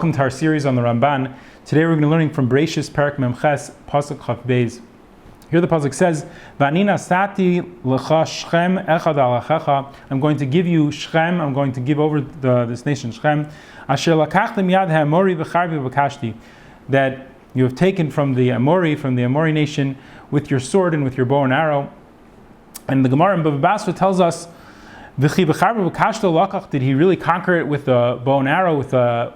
Welcome to our series on the Ramban. Today we're going to be learning from Bereshis Perek Memches Pasuk Chaf Beis. Here the pasuk says, "V'ani nasati lecha Shechem echad alachecha." I'm going to give you Shechem. I'm going to give over this nation Shechem. Asher lakachtem yad ha'amori v'charbi v'kashti. That you have taken from the Amori nation, with your sword and with your bow and arrow. And the Gemara in Bava Basra tells us, did he really conquer it with a bow and arrow,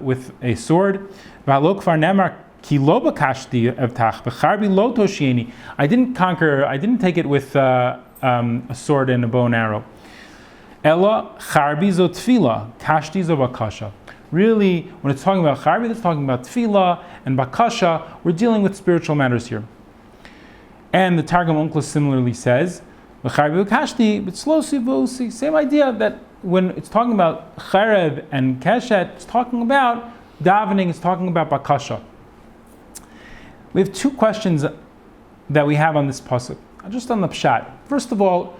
with a sword? I didn't conquer, I didn't take it with a sword and a bow and arrow. Really, when it's talking about charbi, it's talking about tefillah and bakasha. We're dealing with spiritual matters here. And the Targum Onkelos similarly says, same idea, that when it's talking about charev and keshet, it's talking about davening, it's talking about bakasha. We have two questions that we have on this pasuk, just on the pshat. First of all,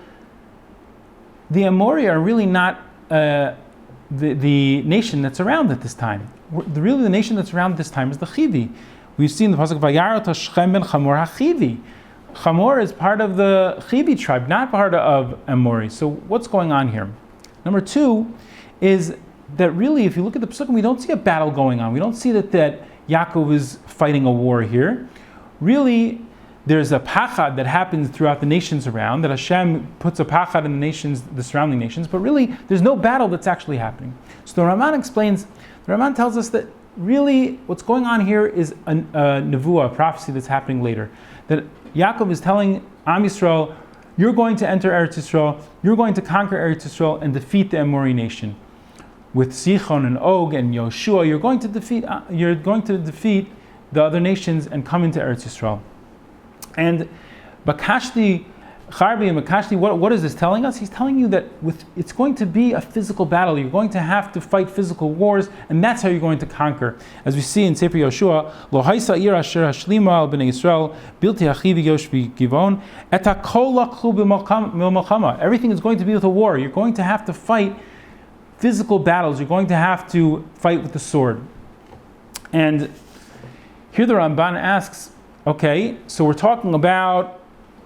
the Amori are really not the nation that's around at this time. Really, the nation that's around at this time is the Chivi. We've seen the pasuk Vayarot Shechem ben Chamor HaChivi. Chamor is part of the Chivi tribe, not part of Amori. So what's going on here? Number two is that really, if you look at the Pesukim, we don't see a battle going on. We don't see that Yaakov is fighting a war here. Really, there's a pachad that happens throughout the nations around, that Hashem puts a pachad in the nations, the surrounding nations, but really, there's no battle that's actually happening. So the Ramban tells us that really what's going on here is a nevuah, a prophecy that's happening later. That Yaakov is telling Am Yisrael, you're going to enter Eretz Yisrael, you're going to conquer Eretz Yisrael and defeat the Amori nation. With Sichon and Og and Yoshua, you're going to defeat the other nations and come into Eretz Yisrael. And Bakashti, Charbi and Bakashti, what is this telling us? He's telling you that it's going to be a physical battle. You're going to have to fight physical wars, and that's how you're going to conquer. As we see in Sefer Yoshua, Lo haisa ir asher hashlima al bnei Yisrael bilti achivi yosh b'givon et hakol lakhu b'milchama. Everything is going to be with a war. You're going to have to fight physical battles. You're going to have to fight with the sword. And here the Ramban asks, okay, so we're talking about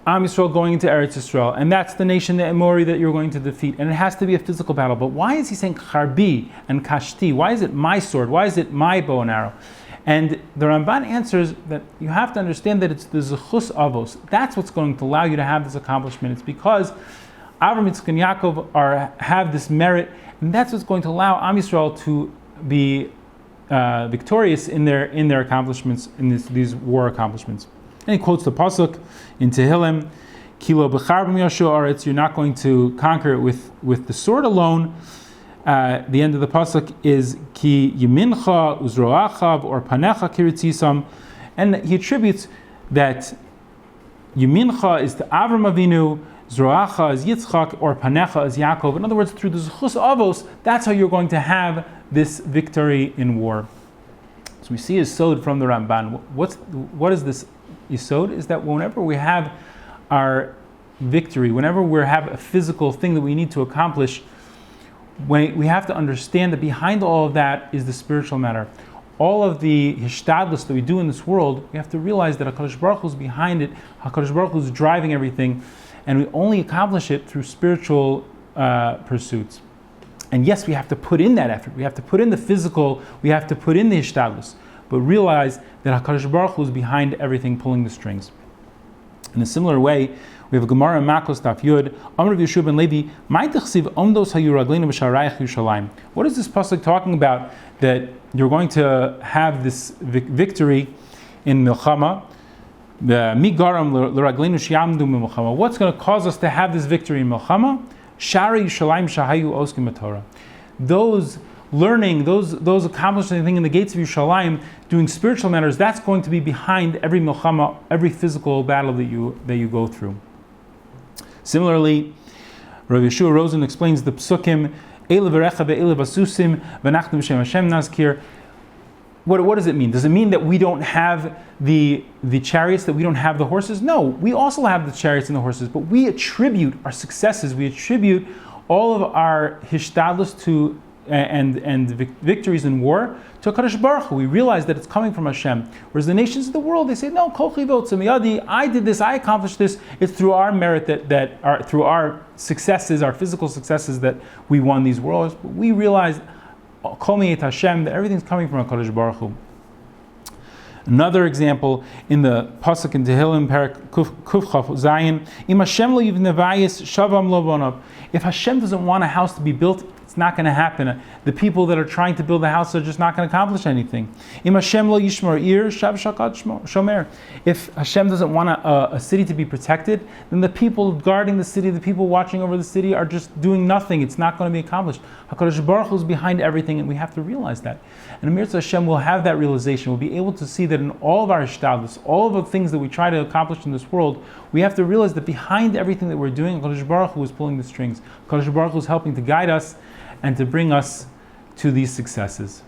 Am Yisrael going into Eretz Yisrael, and that's the nation, the Amori, that you're going to defeat, and it has to be a physical battle. But why is he saying Charbi and Kashti? Why is it my sword? Why is it my bow and arrow? And the Ramban answers that you have to understand that it's the Zechus Avos. That's what's going to allow you to have this accomplishment. It's because Avram, Yitzchak, and Yaakov have this merit, and that's what's going to allow Am Yisrael to be victorious in their accomplishments, in these war accomplishments. And he quotes the pasuk in Tehillim, "Kilo b'charbim yoshu aretz." You're not going to conquer it with the sword alone. The end of the pasuk is ki yimincha uzroachav or panecha kiritzisam, and he attributes that yimincha is to Avram Avinu, zroacha is Yitzchak, or panecha is Yaakov. In other words, through the zechus avos, that's how you're going to have this victory in war. So we see a sod from the Ramban. What is this? Yisod is that whenever we have our victory, whenever we have a physical thing that we need to accomplish, we have to understand that behind all of that is the spiritual matter. All of the hishtadlus that we do in this world, we have to realize that HaKadosh Baruch Hu is behind it, HaKadosh Baruch Hu is driving everything, and we only accomplish it through spiritual pursuits. And yes, we have to put in that effort, we have to put in the physical, we have to put in the hishtadlus, but realize that HaKadosh Baruch Hu is behind everything, pulling the strings. In a similar way, we have a Gemara in Makos Daf Yud, Amar Yeshua ben Levi, Mai tachsiv omdos hayu ragleinu b'sharayich Yerushalayim. What is this pasuk talking about? That you're going to have this victory in Milchama. Mi garam l'ragleinu sheyamdu b'Milchama. What's going to cause us to have this victory in Milchama? Shari Yerushalayim shahayu oskim b'Torah. Those learning, those accomplishing thing in the gates of Yerushalayim, doing spiritual matters, that's going to be behind every milchama, every physical battle that you go through. Similarly, Rav Yeshua Rosen explains the psukim, Eile v'recha ve'eile basusim v'nachnu b'shem Hashem nazkir. What does it mean? Does it mean that we don't have the chariots, that we don't have the horses? No, we also have the chariots and the horses, but we attribute our successes, we attribute all of our hishtadlus to and victories in war to HaKadosh Baruch Hu. We realize that it's coming from Hashem. Whereas the nations of the world, they say, no, Kol Chivot Tzemiyadi, I did this, I accomplished this. It's through our merit through our successes, our physical successes, that we won these wars. But we realize, Kol Miyet Hashem, that everything's coming from HaKadosh Baruch Hu. Another example in the pasuk in Tehillim, Parak Kuf Zayin, Im Hashem lo yivnevayis shavam lo bonav. If Hashem doesn't want a house to be built, it's not going to happen. The people that are trying to build a house are just not going to accomplish anything. Im Hashem lo yishmor ir shav shakad shomer. If Hashem doesn't want a city to be protected, then the people guarding the city, the people watching over the city, are just doing nothing. It's not going to be accomplished. HaKadosh Baruch Hu is behind everything, and we have to realize that. And Amir Hashem will have that realization. We'll be able to see that in all of our ishtadlus, all of the things that we try to accomplish in this world, we have to realize that behind everything that we're doing, HaKadosh Baruch Hu is pulling the strings. HaKadosh Baruch Hu is helping to guide us and to bring us to these successes.